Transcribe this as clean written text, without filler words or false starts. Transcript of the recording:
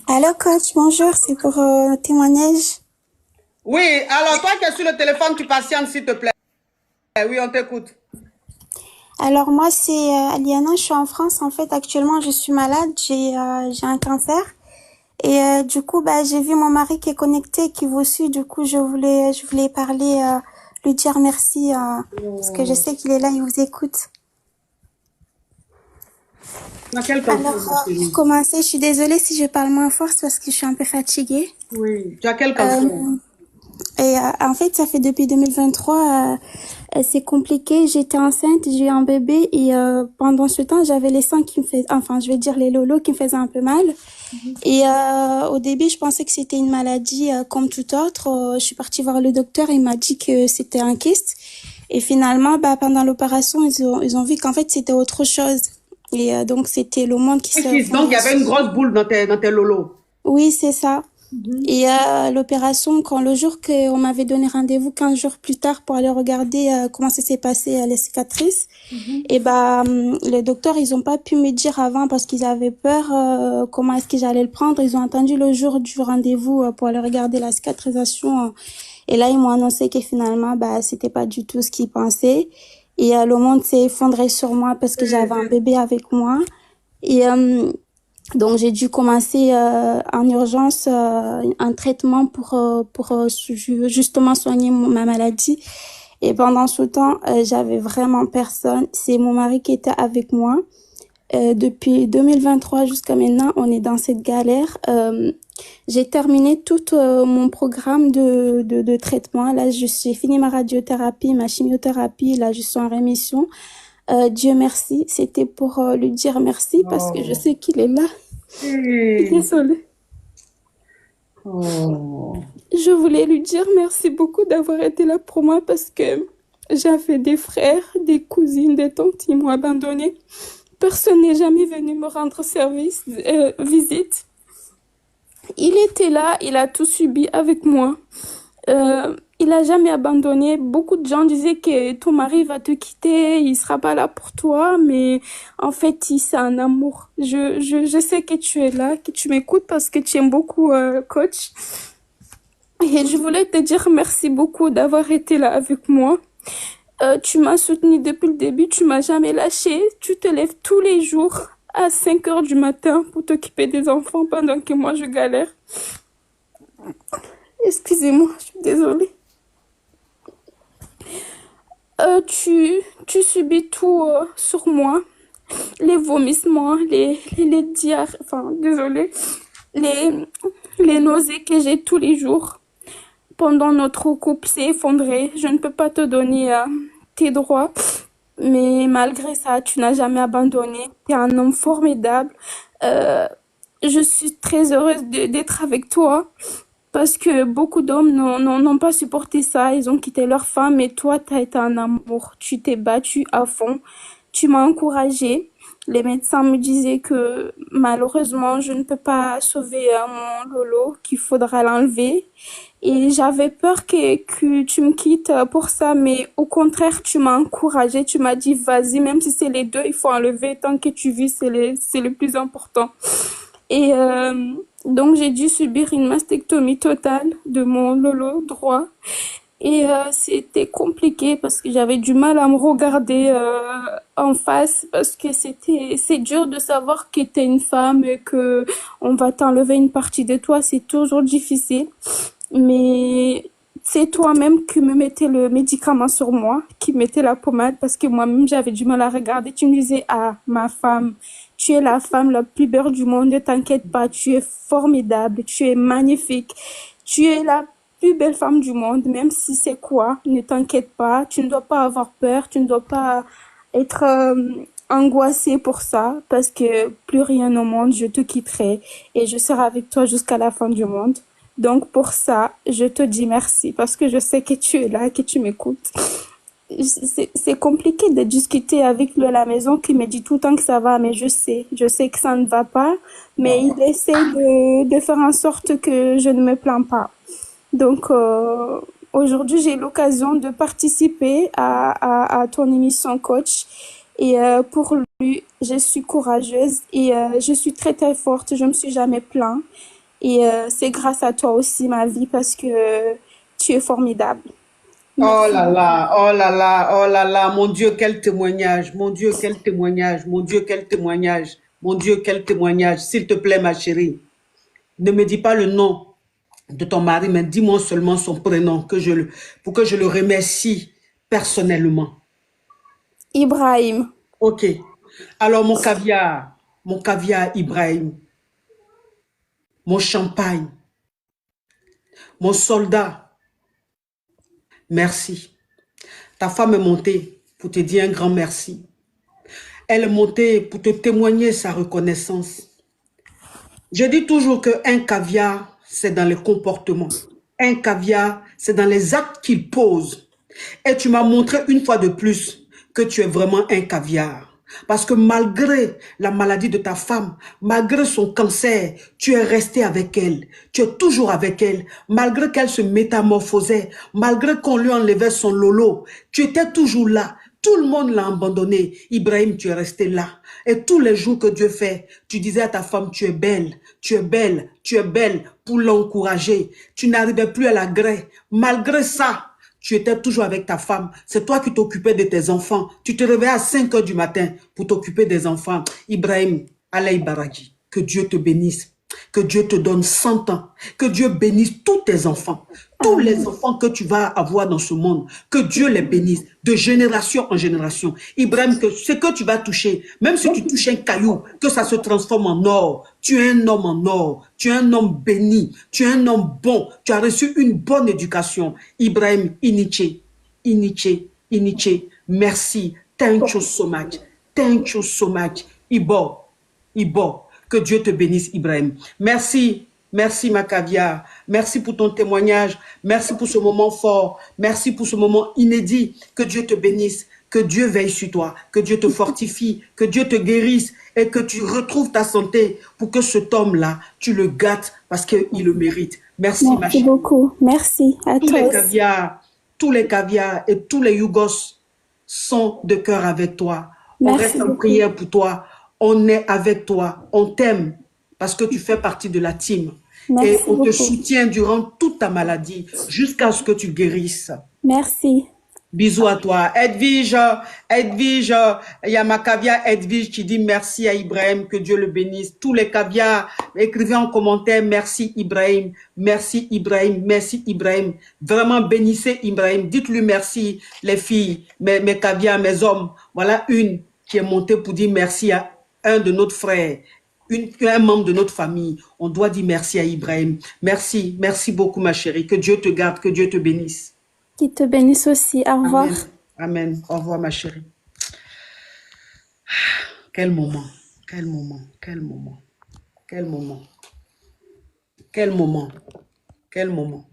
Allô coach, bonjour, c'est pour témoignage. Oui, alors toi qui es sur le téléphone, tu patientes s'il te plaît. Oui, on t'écoute. Alors moi c'est Aliana, je suis en France. En fait actuellement je suis malade, j'ai un cancer et du coup bah j'ai vu mon mari qui est connecté, qui vous suit. Du coup je voulais parler, lui dire merci parce que je Oh. sais qu'il est là, il vous écoute. Tu as quel cancer, Alors ma pour chérie? commencer, je suis désolée si je parle moins fort, c'est parce que je suis un peu fatiguée. Oui. Tu as quel cancer? Euh, et en fait ça fait depuis 2023. C'est compliqué. J'étais enceinte, j'ai eu un bébé et pendant ce temps, j'avais les seins qui me faisaient, enfin, je vais dire les lolos qui me faisaient un peu mal. Et au début, je pensais que c'était une maladie comme tout autre. Je suis partie voir le docteur, il m'a dit que c'était un kyste. Et finalement, bah, pendant l'opération, ils ont vu qu'en fait, c'était autre chose. Et donc, c'était le monde qui Un s'est kyste. Donc, il y effondré avait sur une moi. grosse boule dans tes lolos. Oui, c'est ça. Mhm. Et l'opération, quand le jour qu'on m'avait donné rendez-vous 15 jours plus tard pour aller regarder comment ça s'est passé les cicatrices, Mhm. et bah les docteurs ils ont pas pu me dire avant parce qu'ils avaient peur comment est-ce que j'allais le prendre. Ils ont attendu le jour du rendez-vous pour aller regarder la cicatrisation et là ils m'ont annoncé que finalement bah c'était pas du tout ce qu'ils pensaient et le monde s'est effondré sur moi parce que j'avais un bébé avec moi et donc j'ai dû commencer en urgence un traitement pour justement soigner ma maladie. Et pendant ce temps, j'avais vraiment personne. C'est mon mari qui était avec moi. Depuis 2023 jusqu'à maintenant, on est dans cette galère. J'ai terminé tout mon programme de traitement. Là, j'ai fini ma radiothérapie, ma chimiothérapie. Là, je suis en rémission. Dieu merci. C'était pour lui dire merci parce que je Oh. sais qu'il est là. Hey. Désolée. Oh. Je voulais lui dire merci beaucoup d'avoir été là pour moi parce que j'avais des frères, des cousines, des tantes qui m'ont abandonnée. Personne n'est jamais venu me rendre service, visite. Il était là, il a tout subi avec moi. Il a jamais abandonné. Beaucoup de gens disaient que ton mari va te quitter, il sera pas là pour toi, mais en fait, c'est un amour. Je sais que tu es là, que tu m'écoutes parce que tu aimes beaucoup coach. Et je voulais te dire merci beaucoup d'avoir été là avec moi. Tu m'as soutenue depuis le début, tu m'as jamais lâché. Tu te lèves tous les jours à 5 heures du matin pour t'occuper des enfants pendant que moi je galère. Excusez-moi, je suis désolée. Tu subis tout sur moi. Les vomissements, les diarrhées, enfin, désolée. Les, les nausées que j'ai tous les jours. Pendant notre couple s'est effondré. Je ne peux pas te donner tes droits. Mais malgré ça, tu n'as jamais abandonné. Tu es un homme formidable. Euh, je suis très heureuse d'être avec toi parce que beaucoup d'hommes n'ont pas supporté ça. Ils ont quitté leur femme, mais toi, tu as été un amour. Tu t'es battu à fond. Tu m'as encouragée. Les médecins me disaient que malheureusement, je ne peux pas sauver mon Lolo, qu'il faudra l'enlever. Et j'avais peur que tu me quittes pour ça, mais au contraire, tu m'as encouragée, tu m'as dit, vas-y, même si c'est les deux, il faut enlever, tant que tu vis, c'est le plus important. Et donc, j'ai dû subir une mastectomie totale de mon lolo droit. Et c'était compliqué parce que j'avais du mal à me regarder en face parce que c'est dur de savoir que t'es une femme et que on va t'enlever une partie de toi, c'est toujours difficile. Mais c'est toi-même qui me mettais le médicament sur moi, qui mettais la pommade parce que moi-même j'avais du mal à regarder. Tu me disais, ah, ma femme, tu es la femme la plus belle du monde, ne t'inquiète pas, tu es formidable, tu es magnifique, tu es la plus belle femme du monde, même si c'est quoi, ne t'inquiète pas, tu ne dois pas avoir peur, tu ne dois pas être angoissée pour ça parce que plus rien au monde, je te quitterai et je serai avec toi jusqu'à la fin du monde. Donc pour ça, je te dis merci parce que je sais que tu es là, que tu m'écoutes. C'est compliqué de discuter avec lui à la maison qui me dit tout le temps que ça va, mais je sais que ça ne va pas, mais il essaie de faire en sorte que je ne me plains pas. Donc aujourd'hui, j'ai l'occasion de participer à ton émission coach Et pour lui, je suis courageuse et je suis très très forte. Je me suis jamais plaint. Et c'est grâce à toi aussi, ma vie, parce que tu es formidable. Oh Merci là beaucoup. là, oh là là, oh là là, mon Dieu, quel témoignage, mon Dieu, quel témoignage, mon Dieu, quel témoignage, mon Dieu, quel témoignage. S'il te plaît, ma chérie, ne me dis pas le nom de ton mari, mais dis-moi seulement son prénom pour que je le remercie personnellement. Ibrahim, Ok. Alors, mon caviar Ibrahim, mon champagne, mon soldat, merci. Ta femme est montée pour te dire un grand merci. Elle est montée pour te témoigner sa reconnaissance. Je dis toujours qu'un caviar, c'est dans les comportements. Un caviar, c'est dans les actes qu'il pose. Et tu m'as montré une fois de plus que tu es vraiment un caviar. Parce que malgré la maladie de ta femme, malgré son cancer, tu es resté avec elle. Tu es toujours avec elle. Malgré qu'elle se métamorphosait, malgré qu'on lui enlevait son lolo, tu étais toujours là. Tout le monde l'a abandonné. Ibrahim, tu es resté là. Et tous les jours que Dieu fait, tu disais à ta femme, tu es belle, tu es belle, tu es belle, pour l'encourager. Tu n'arrivais plus à la grée. Malgré ça, tu étais toujours avec ta femme. C'est toi qui t'occupais de tes enfants. Tu te réveillais à 5 heures du matin pour t'occuper des enfants. Ibrahim, Alaï Baraki, que Dieu te bénisse. Que Dieu te donne 100 ans. Que Dieu bénisse tous tes enfants. Tous les Amen. enfants que tu vas avoir dans ce monde, que Dieu les bénisse de génération en génération. Ibrahim, que ce que tu vas toucher, même si tu touches un caillou, que ça se transforme en or. Tu es un homme en or. Tu es un homme béni. Tu es un homme bon. Tu as reçu une bonne éducation. Ibrahim, Iniché, Iniché, Iniché. Merci. Thank you so much. Thank you so much. Ibo, Ibo. Que Dieu te bénisse, Ibrahim. Merci. Merci, ma caviar. Merci pour ton témoignage. Merci pour ce moment fort. Merci pour ce moment inédit. Que Dieu te bénisse. Que Dieu veille sur toi. Que Dieu te fortifie. Que Dieu te guérisse. Et que tu retrouves ta santé pour que cet homme-là, tu le gâtes parce qu'il le mérite. Merci, ma Merci chérie. beaucoup. Merci à toi aussi. Tous les caviars et tous les Yougos sont de cœur avec toi. On Merci reste en beaucoup. prière pour toi. On est avec toi. On t'aime parce que tu fais partie de la team. Et Merci on te beaucoup. soutient durant toute ta maladie jusqu'à ce que tu guérisses. Merci. Bisous à toi. Edwige, Edwige, il y a ma caviar Edwige qui dit merci à Ibrahim, que Dieu le bénisse. Tous les caviars, écrivez en commentaire merci Ibrahim, merci Ibrahim, merci Ibrahim. Vraiment bénissez Ibrahim. Dites-lui merci les filles, mes caviars, mes hommes. Voilà une qui est montée pour dire merci à un de notre frère. Un membre de notre famille. On doit dire merci à Ibrahim. Merci, merci beaucoup ma chérie. Que Dieu te garde, que Dieu te bénisse. Qui te bénisse aussi. Au revoir. Amen. Amen. Au revoir, ma chérie. Quel moment. Quel moment. Quel moment. Quel moment. Quel moment. Quel moment.